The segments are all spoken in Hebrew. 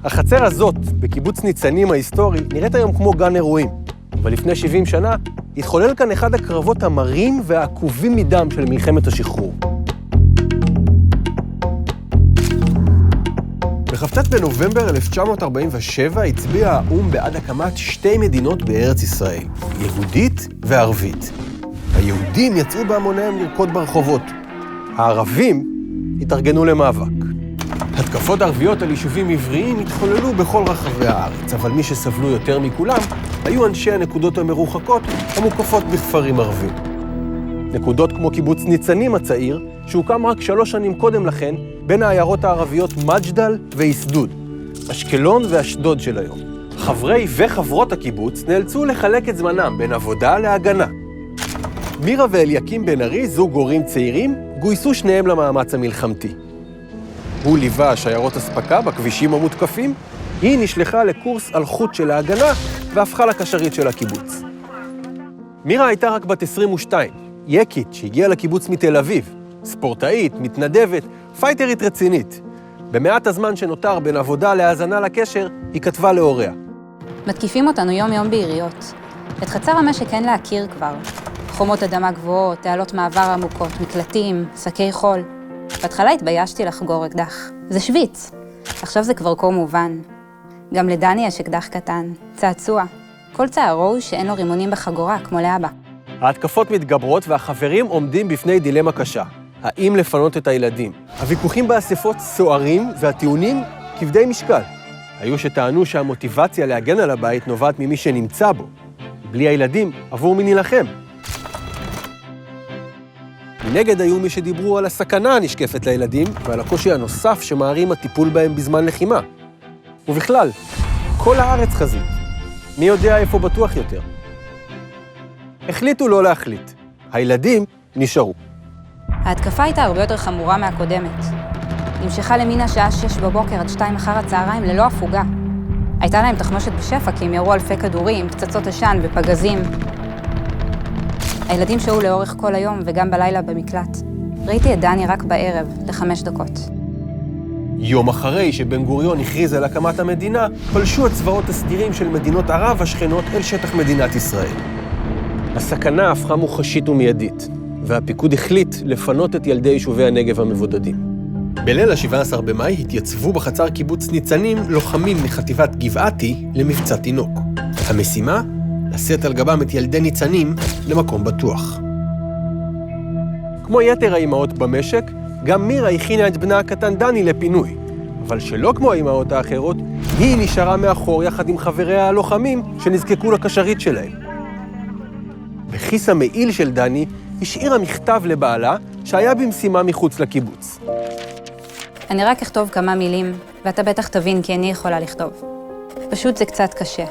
החצר הזאת, בקיבוץ ניצנים ההיסטורי, נראית היום כמו גן אירועים. אבל לפני 70 שנה התחולל כאן אחד הקרבות המרים והעקובים מדם של מלחמת השחרור. בכ"ט בנובמבר 1947 הצביע האו"ם בעד הקמת שתי מדינות בארץ ישראל, יהודית וערבית. היהודים יצאו בהמוניהם לרקוד ברחובות. הערבים התארגנו למאבק. התקפות ערביות על יישובים עבריים התחוללו בכל רחבי הארץ, אבל מי שסבלו יותר מכולם היו אנשי הנקודות המרוחקות המוקפות בכפרים ערבים. נקודות כמו קיבוץ ניצנים הצעיר, שהוקם רק 3 שנים קודם לכן, בין העיירות הערביות מג'דל ואיסדוד, אשקלון ואשדוד של היום. חברי וחברות הקיבוץ נאלצו לחלק את זמנם בין עבודה להגנה. מירה ואליקים בן ארי, זוג הורים צעירים, גויסו שניהם למאמץ המלחמתי. הוא ליווה שיירות אספקה בכבישים המותקפים, היא נשלחה לקורס על חוט של ההגנה והפכה לקשרית של הקיבוץ. מירה הייתה רק בת 22, יקית שהגיעה לקיבוץ מתל אביב, ספורטאית, מתנדבת, פייטרית רצינית. במעט הזמן שנותר בין עבודה להאזנה לקשר, היא כתבה להוריה. מתקיפים אותנו יום-יום בעיריות. את חצר המשק אין להכיר כבר. חומות אדמה גבוהות, תעלות מעבר עמוקות, מקלטים, שקי חול. בהתחלה התביישתי לחגור אקדח. זה שוויץ. עכשיו זה כבר כה מובן. גם לדני יש אקדח קטן, צעצוע. כל צערו הוא שאין לו רימונים בחגורה, כמו לאבא. ההתקפות מתגברות והחברים עומדים בפני דילמה קשה. האם לפנות את הילדים? הוויכוחים באספות סוערים והטיעונים כבדי משקל. היו שטענו שהמוטיבציה להגן על הבית נובעת ממי שנמצא בו. בלי הילדים, עבור מי נילחם. מנגד היו מי שדיברו על הסכנה הנשקפת לילדים ועל הקושי הנוסף שמערים הטיפול בהם בזמן לחימה. ובכלל, כל הארץ חזית. מי יודע איפה בטוח יותר? החליטו לא להחליט. הילדים נשארו. ההתקפה הייתה הרבה יותר חמורה מהקודמת. נמשכה למין השעה 6 בבוקר עד 2 אחר הצהריים ללא הפוגה. הייתה להם תחמושת בשפע כי הם ירו אלפי כדורים, פצצות עשן ופגזים. הילדים שהו לאורך כל היום וגם בלילה במקלט. ראיתי את דני רק בערב, ל5 דקות. יום אחרי שבן גוריון הכריז על הקמת המדינה, פלשו הצבאות הסדירים של מדינות ערב השכנות אל שטח מדינת ישראל. הסכנה הפכה מוחשית ומיידית, והפיקוד החליט לפנות את ילדי יישובי הנגב המבודדים. בליל ה-17 במאי התייצבו בחצר קיבוץ ניצנים לוחמים מחטיבת גבעתי למבצע תינוק. המשימה? לשאת על גבם את ילדי ניצנים למקום בטוח. כמו יתר האימהות במשק, גם מירה הכינה את בנה הקטן דני לפינוי. אבל שלא כמו האימהות האחרות, היא נשארה מאחור יחד עם חבריה הלוחמים שנזקקו לקשרית שלהם. בכיס המעיל של דני השאירה מכתב לבעלה שהיה במשימה מחוץ לקיבוץ. אני רק אכתוב כמה מילים, ואתה בטח תבין כי אני יכולה לכתוב. פשוט זה קצת קשה.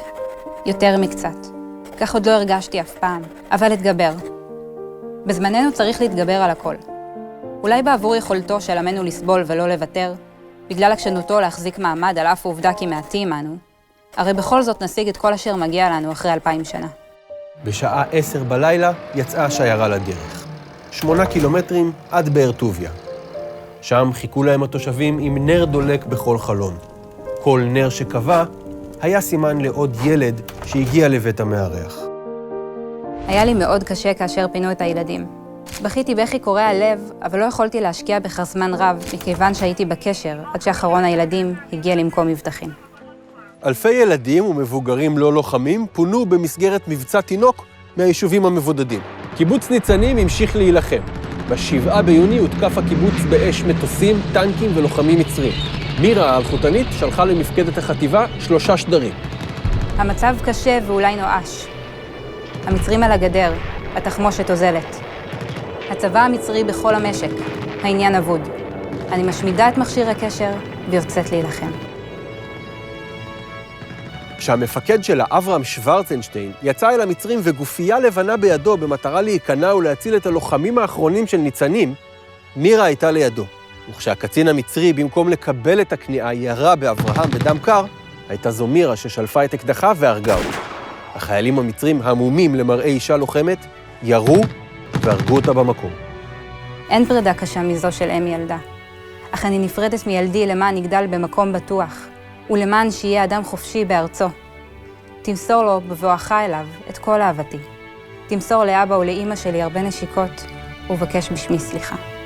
יותר מקצת. כך עוד לא הרגשתי אף פעם, אבל אתגבר. בזמננו צריך להתגבר על הכל. אולי בעבור יכולתו של עמנו לסבול ולא לוותר, בגלל עקשנותו להחזיק מעמד על אף העובדה כי מעטים אנו, הרי בכל זאת נשיג את כל אשר מגיע לנו אחרי 2000 שנה. בשעה 10 בלילה יצאה השיירה לדרך. 8 קילומטרים עד באר טוביה. שם חיכו להם התושבים עם נר דולק בכל חלון. כל נר שקבע היה סימן לעוד ילד שהגיע לבית המארח. היה לי מאוד קשה כאשר פינו את הילדים. בכיתי בכי קורע לב, אבל לא יכולתי להשקיע בכך זמן רב, מכיוון שהייתי בקשר, עד שאחרון הילדים הגיע למקום מבטחים. אלפי ילדים ומבוגרים לא לוחמים פונו במסגרת מבצע תינוק מהיישובים המבודדים. קיבוץ ניצנים המשיך להילחם. ב7 ביוני הותקף הקיבוץ באש מטוסים, טנקים ולוחמים מצרים. מירה האלחוטנית שלחה למפקדת החטיבה 3 שדרים. המצב קשה ואולי נואש. המצרים על הגדר, התחמושת אוזלת. הצבא המצרי בכל המשק, העניין אבוד. אני משמידה את מכשיר הקשר ויוצאת להילחם. כשהמפקד שלה, אברהם שוורצנשטיין, יצא אל המצרים וגופייה לבנה בידו במטרה להיכנע ולהציל את הלוחמים האחרונים של ניצנים, מירה הייתה לידו. וכשהקצין המצרי, במקום לקבל את הכניעה, ירה באברהם בדם קר, הייתה זו מירה ששלפה את אקדחה והרגה אותה. החיילים המצרים המומים למראה אישה לוחמת, ירו והרגו אותה במקום. אין פרידה קשה מזו של אם ילדה. אך אני נפרדת מילדי למען נגדל במקום בטוח. ולמען שיהיה אדם חופשי בארצו. תמסור לו בבואך אליו את כל אהבתי. תמסור לאבא ולאמא שלי הרבה נשיקות, ובקש בשמי סליחה.